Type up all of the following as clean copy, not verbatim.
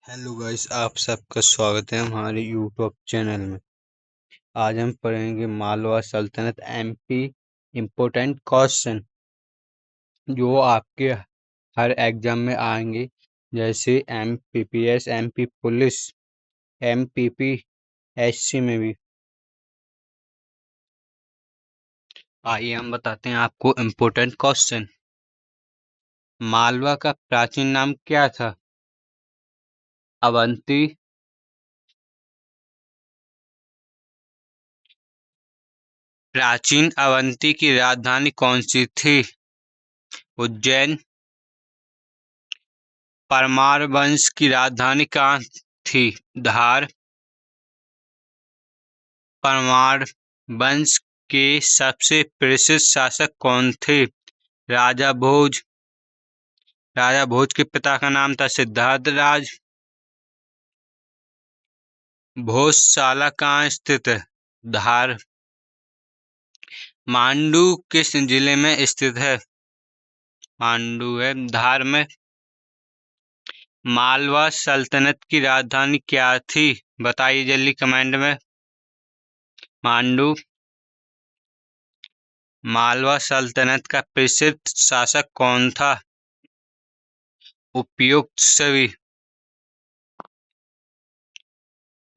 Hello guys, आप सबका स्वागत है हमारे यूट्यूब चैनल में। आज हम पढ़ेंगे मालवा सल्तनत एमपी इम्पोर्टेंट क्वेश्चन जो आपके हर एग्जाम में आएंगे, जैसे एमपीपीएस, एमपी पुलिस, एमपीपीएससी में भी। आइए हम बताते हैं आपको इम्पोर्टेंट क्वेश्चन। मालवा का प्राचीन नाम क्या था? अवंती, प्राचीन अवंती की राजधानी कौन सी थी? उज्जैन। परमार वंश की राजधानी कहाँ थी? धार। परमार वंश के सबसे प्रसिद्ध शासक कौन थे? राजा भोज। राजा भोज के पिता का नाम था सिद्धार्थ राज। भोजशाला कहाँ स्थित है? धार। मांडू किस जिले में स्थित है? मांडू है धार में। मालवा सल्तनत की राजधानी क्या थी? बताइए जल्दी कमेंट में। मांडू। मालवा सल्तनत का प्रसिद्ध शासक कौन था? उपयुक्त सभी।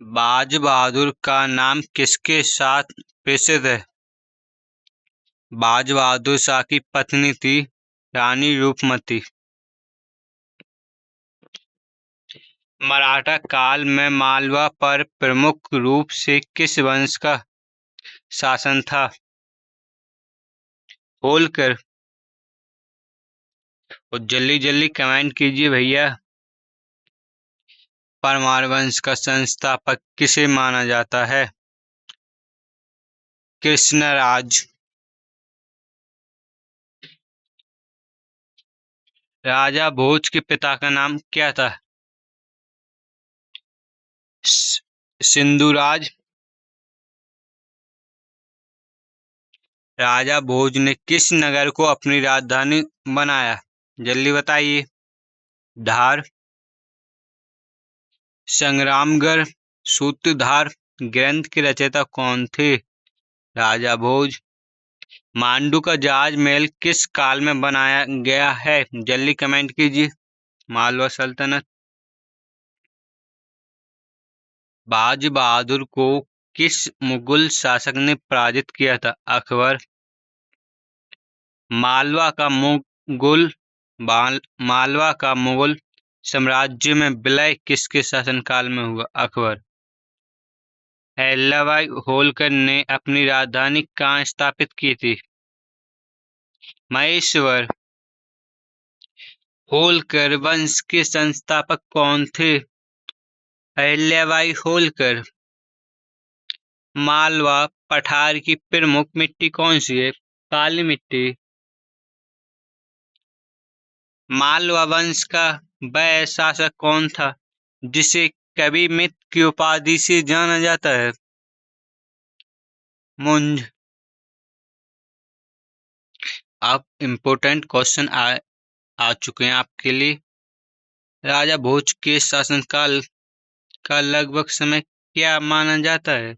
बाज बहादुर का नाम किसके साथ प्रसिद्ध है? बाज बहादुर शाह की पत्नी थी रानी रूपमती। मराठा काल में मालवा पर प्रमुख रूप से किस वंश का शासन था? होलकर। और जल्दी जल्दी कमेंट कीजिए भैया। परमार वंश का संस्थापक किसे माना जाता है? कृष्णराज। राजा भोज के पिता का नाम क्या था? सिंधुराज। राजा भोज ने किस नगर को अपनी राजधानी बनाया? जल्दी बताइए। धार। संग्रामगढ़ सूत्रधार ग्रंथ के रचयिता कौन थे? राजा भोज। मांडू का जहाज महल किस काल में बनाया गया है? जल्दी कमेंट कीजिए। मालवा सल्तनत। बाज बहादुर को किस मुगल शासक ने पराजित किया था? अकबर। मालवा का मुगल मालवा का मुगल साम्राज्य में विलय किसके शासनकाल में हुआ? अकबर। अहिल्याबाई होलकर ने अपनी राजधानी कहाँ स्थापित की थी? महेश्वर। होलकर वंश के संस्थापक कौन थे? अहिल्याबाई होलकर। मालवा पठार की प्रमुख मिट्टी कौन सी है? काली मिट्टी। मालवा वंश का वह शासक कौन था जिसे कवि मित्र की उपाधि से जाना जाता है? मुंज। अब इम्पोर्टेंट क्वेश्चन आ चुके हैं आपके लिए। राजा भोज के शासनकाल का लगभग समय क्या माना जाता है?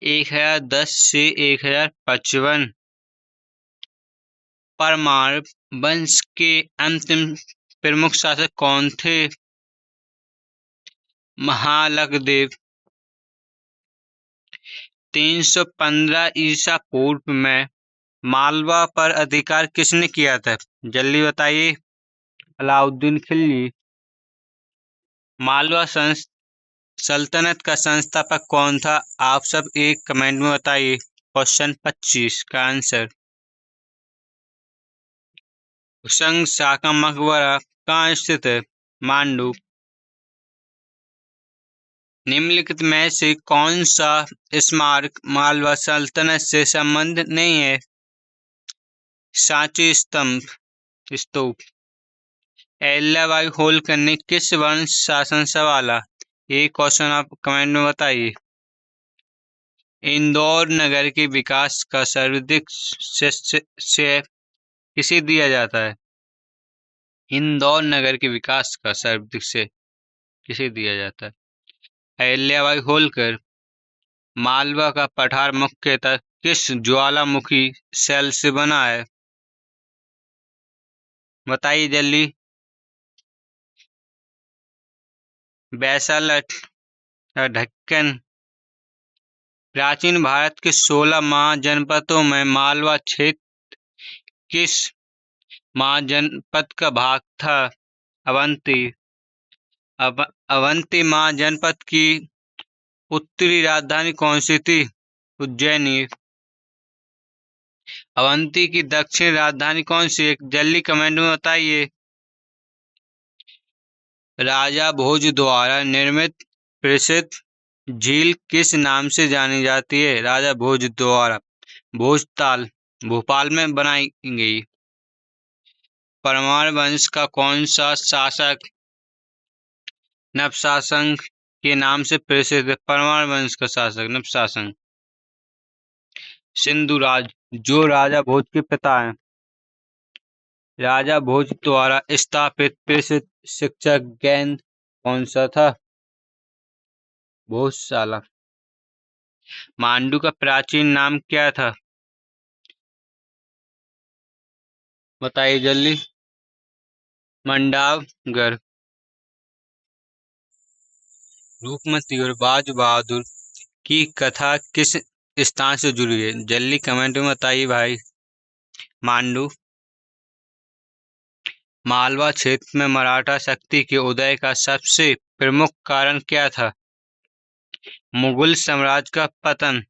1010 से 1055। परमार वंश के अंतिम प्रमुख शासक कौन थे? महालकदेव। 315 ईसा पूर्व में मालवा पर अधिकार किसने किया था? जल्दी बताइए। अलाउद्दीन खिलजी। मालवा सल्तनत का संस्थापक कौन था? आप सब एक कमेंट में बताइए। क्वेश्चन 25 का आंसर। हुसंग शाह का मकबरा कहाँ स्थित है? मांडू। निम्नलिखित में से कौन सा स्मारक मालवा सल्तनत से संबंधित नहीं है? सांची स्तूप। अहिल्याबाई होलकर ने किस वंश शासन संभाला? ये क्वेश्चन आप कमेंट में बताइए। इंदौर नगर के विकास का सर्वाधिक श्रेय किसे दिया जाता है? इंदौर नगर के विकास का सर्वाधिक श्रेय किसे दिया जाता है? अहिल्याबाई होलकर। मालवा का पठार मुख्यतः किस ज्वालामुखी सेल से बना है? बताइए जल्दी। बैसाल्ट या ढक्कन। प्राचीन भारत के 16 महाजनपदों में मालवा क्षेत्र किस महाजनपद का भाग था? अवंती। अवंती महाजनपद की उत्तरी राजधानी कौन सी थी? उज्जैनी। अवंती की दक्षिण राजधानी कौन सी है? जल्दी कमेंट में बताइए। राजा भोज द्वारा निर्मित प्रसिद्ध झील किस नाम से जानी जाती है? राजा भोज द्वारा भोजताल भोपाल में बनाई गई। परमार वंश का कौन सा शासक नवशासक के नाम से प्रसिद्ध है? परमार वंश का शासक नवशासक। सिंधुराज जो राजा भोज के पिता हैं। राजा भोज द्वारा स्थापित प्रसिद्ध शिक्षा केंद्र कौन सा था? भोजशाला। मांडू का प्राचीन नाम क्या था? बताइए जल्दी। मंडावगढ़। रूपमती और बाज बहादुर की कथा किस स्थान से जुड़ी है? जल्दी कमेंट में बताइए भाई। मांडू। मालवा क्षेत्र में मराठा शक्ति के उदय का सबसे प्रमुख कारण क्या था? मुगल साम्राज्य का पतन।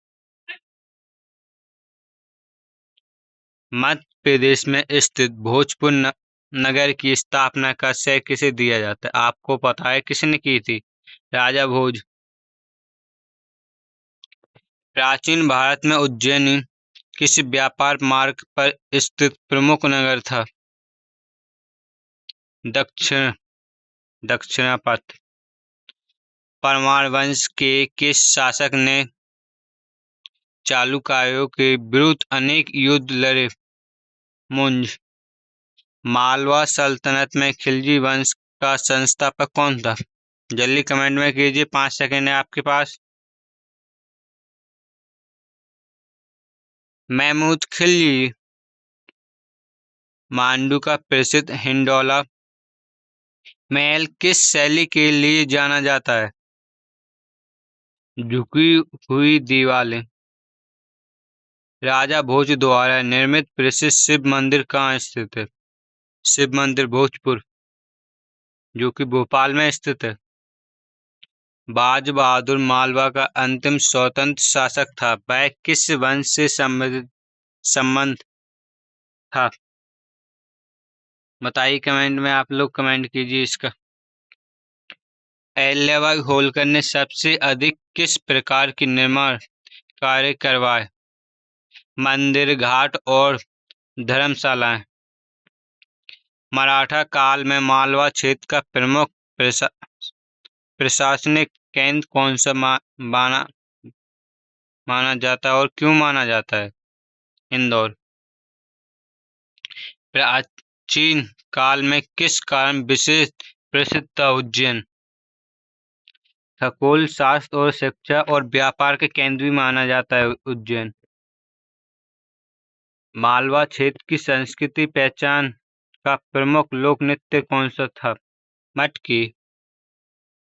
मध्य प्रदेश में स्थित भोजपुर नगर की स्थापना का श्रेय किसे दिया जाता है? आपको पता है किसने की थी? राजा भोज। प्राचीन भारत में उज्जैनी किस व्यापार मार्ग पर स्थित प्रमुख नगर था? दक्षिण दक्षिणापथ। परमार वंश के किस शासक ने चालुक्यों के विरुद्ध अनेक युद्ध लड़े? मुंज। मालवा सल्तनत में खिलजी वंश का संस्थापक कौन था? जल्दी कमेंट में कीजिए, 5 सेकंड है आपके पास। महमूद खिलजी। मांडू का प्रसिद्ध हिंडोला महल किस शैली के लिए जाना जाता है? झुकी हुई दीवारें। राजा भोज द्वारा निर्मित प्रसिद्ध शिव मंदिर कहाँ स्थित है? शिव मंदिर भोजपुर जो कि भोपाल में स्थित है। बाज बहादुर मालवा का अंतिम स्वतंत्र शासक था। वह किस वंश से संबंध था? बताइए कमेंट में, आप लोग कमेंट कीजिए इसका। अहिल्याबाई होलकर ने सबसे अधिक किस प्रकार की निर्माण कार्य करवाए? मंदिर, घाट और धर्मशालाएं। मराठा काल में मालवा क्षेत्र का प्रमुख प्रशासनिक केंद्र कौन सा माना जाता है और क्यों माना जाता है? इंदौर। प्राचीन काल में किस कारण विशेष प्रसिद्ध था उज्जैन? खगोल शास्त्र और शिक्षा और व्यापार के केंद्र भी माना जाता है उज्जैन। मालवा क्षेत्र की संस्कृति पहचान का प्रमुख लोक नृत्य कौन सा था? मटकी।